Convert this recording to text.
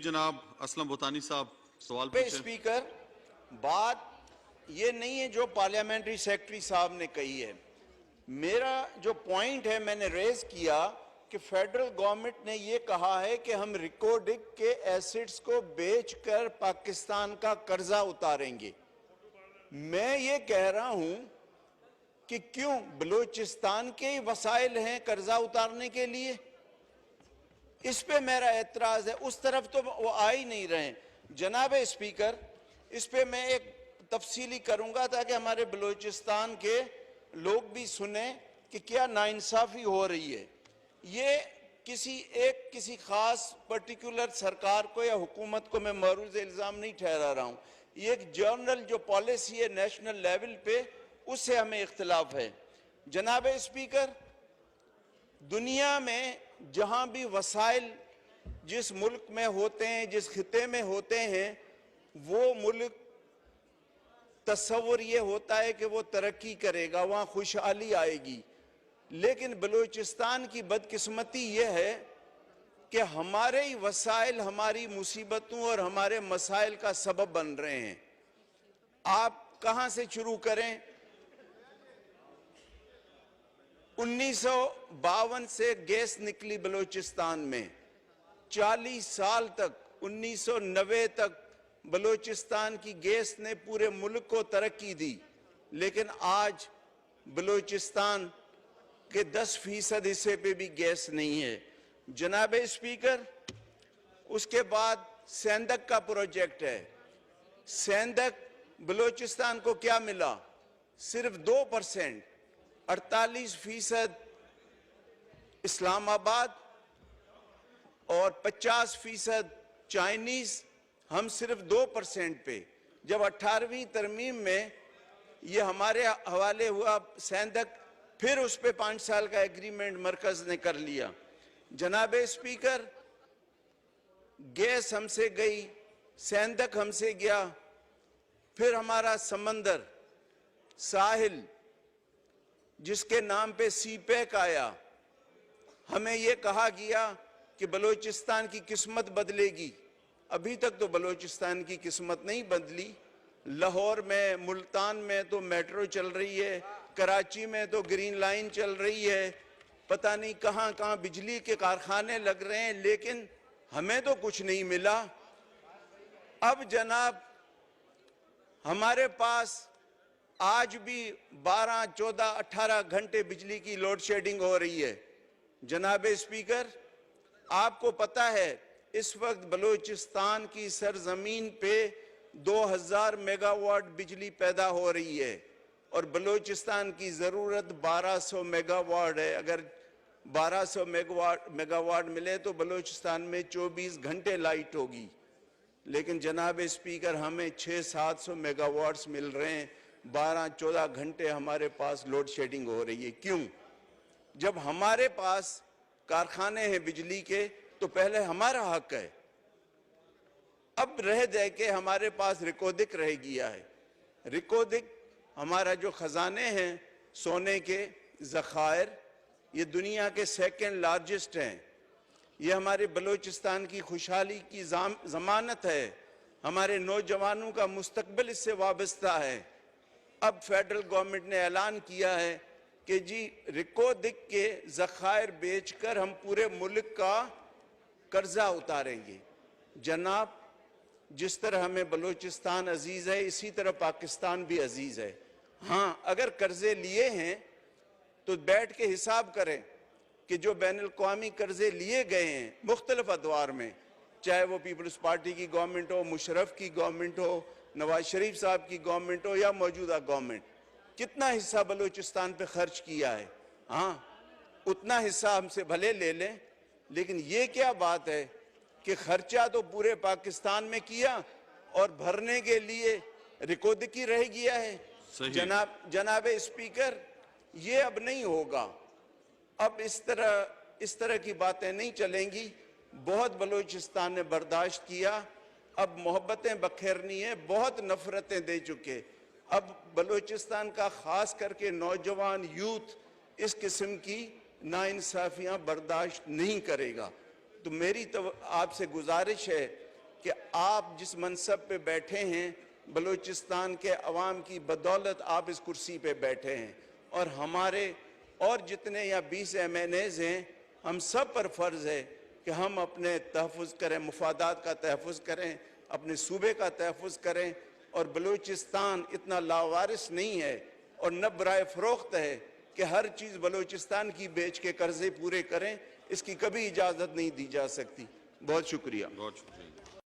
जनाब असलम भूतानी साहब सवाल पे पूछें। स्पीकर, बात ये नहीं है जो पार्लियामेंट्री सेक्रेटरी साहब ने कही है। मेरा जो पॉइंट है, मैंने रेज किया कि फेडरल गवर्नमेंट ने ये कहा है कि हम रिकोडिक के एसेट्स को बेचकर पाकिस्तान का कर्जा उतारेंगे। मैं ये कह रहा हूं कि क्यों बलूचिस्तान के ही वसाइल हैं कर्जा उतारने के लिए। इस पे मेरा एतराज है, उस तरफ तो वो आ ही नहीं रहे। जनाब स्पीकर, इस पे मैं एक तफसीली करूंगा ताकि हमारे बलूचिस्तान के लोग भी सुने कि क्या नाइंसाफी हो रही है। ये किसी खास पर्टिकुलर सरकार को या हुकूमत को मैं मरूज इल्ज़ाम नहीं ठहरा रहा हूं। ये एक जनरल जो पॉलिसी है नेशनल लेवल पे, उससे हमें इख्तिलाफ है। जनाब स्पीकर, दुनिया में जहां भी वसाइल जिस मुल्क में होते हैं, जिस खिते में होते हैं, वो मुल्क तस्वुर ये होता है कि वो तरक्की करेगा, वहां खुशहाली आएगी। लेकिन बलूचिस्तान की बदकिस्मती ये है कि हमारे ही वसाइल हमारी मुसीबतों और हमारे मसाइल का सबब बन रहे हैं। आप कहां से शुरू करें? 1952 से गैस निकली बलूचिस्तान में, 40 साल तक 1990 तक बलूचिस्तान की गैस ने पूरे मुल्क को तरक्की दी। लेकिन आज बलूचिस्तान के 10% हिस्से पे भी गैस नहीं है। जनाब स्पीकर, उसके बाद सेंधक का प्रोजेक्ट है। सेंधक बलूचिस्तान को क्या मिला? सिर्फ 2%। 48% इस्लामाबाद और 50% चाइनीज, हम सिर्फ 2% पे। जब 18वीं तरमीम में ये हमारे हवाले हुआ सेंधक, फिर उस पे 5 साल का एग्रीमेंट मरकज ने कर लिया। जनाब स्पीकर, गैस हमसे गई, सेंधक हमसे गया, फिर हमारा समंदर साहिल जिसके नाम पे सीपैक आया, हमें यह कहा गया कि बलूचिस्तान की किस्मत बदलेगी। अभी तक तो बलूचिस्तान की किस्मत नहीं बदली। लाहौर में, मुल्तान में तो मेट्रो चल रही है, कराची में तो ग्रीन लाइन चल रही है, पता नहीं कहां कहां बिजली के कारखाने लग रहे हैं, लेकिन हमें तो कुछ नहीं मिला। अब जनाब, हमारे पास आज भी 12, 14, 18 घंटे बिजली की लोड शेडिंग हो रही है। जनाब स्पीकर, आपको पता है इस वक्त बलूचिस्तान की सरजमीन पे 2000 मेगावाट बिजली पैदा हो रही है और बलूचिस्तान की ज़रूरत 1200 मेगावाट है। अगर 1200 मेगावाट मिले तो बलूचिस्तान में 24 घंटे लाइट होगी। लेकिन जनाब स्पीकर, हमें 600-700 मेगावाट्स मिल रहे हैं, 12-14 घंटे हमारे पास लोड शेडिंग हो रही है। क्यों? जब हमारे पास कारखाने हैं बिजली के तो पहले हमारा हक है। अब रह दे के हमारे पास रिकोदिक रह गया है। रिकोदिक हमारा जो खजाने हैं सोने के ज़खायर, ये दुनिया के 2nd लार्जेस्ट हैं। ये हमारे बलूचिस्तान की खुशहाली की ज़मानत है। हमारे नौजवानों का मुस्तकबिल इससे वाबस्ता है। अब फेडरल गवर्नमेंट ने ऐलान किया है कि जी रिकोदिक के ज़खायर बेचकर हम पूरे मुल्क का कर्जा उतारेंगे। जनाब, जिस तरह हमें बलूचिस्तान अजीज है, इसी तरह पाकिस्तान भी अजीज है। हाँ, अगर कर्जे लिए हैं तो बैठ के हिसाब करें कि जो बैनुल-अक़वामी कर्जे लिए गए हैं मुख्तलिफ अदवार में, चाहे वो पीपल्स पार्टी की गवर्नमेंट हो, मुशर्रफ की गवर्नमेंट हो, नवाज शरीफ साहब की गवर्नमेंट हो या मौजूदा गवर्नमेंट, कितना हिस्सा बलूचिस्तान पे खर्च किया है? हाँ, उतना हिस्सा हमसे भले ले लें, लेकिन ये क्या बात है कि खर्चा तो पूरे पाकिस्तान में किया और भरने के लिए रिकोदिक ही रह गया है। जनाब स्पीकर, ये अब नहीं होगा। अब इस तरह की बातें नहीं चलेंगी। बहुत बलूचिस्तान ने बर्दाश्त किया, अब मोहब्बतें बखेरनी है, बहुत नफरतें दे चुके। अब बलूचिस्तान का खास करके नौजवान यूथ इस किस्म की नाइंसाफियां बर्दाश्त नहीं करेगा। तो मेरी तो आपसे गुजारिश है कि आप जिस मनसब पे बैठे हैं, बलूचिस्तान के अवाम की बदौलत आप इस कुर्सी पे बैठे हैं, और हमारे और जितने यहाँ 20 MNAs हैं, हम सब पर फर्ज है कि हम अपने तहफ़्फ़ुज़ करें, मुफादात का तहफ़्फ़ुज़ करें, अपने सूबे का तहफ़्फ़ुज़ करें। और बलूचिस्तान इतना लावारिस नहीं है और न बराए फ़रोख्त है कि हर चीज़ बलूचिस्तान की बेच के कर्जे पूरे करें, इसकी कभी इजाज़त नहीं दी जा सकती। बहुत शुक्रिया। बहुत शुक्रिया।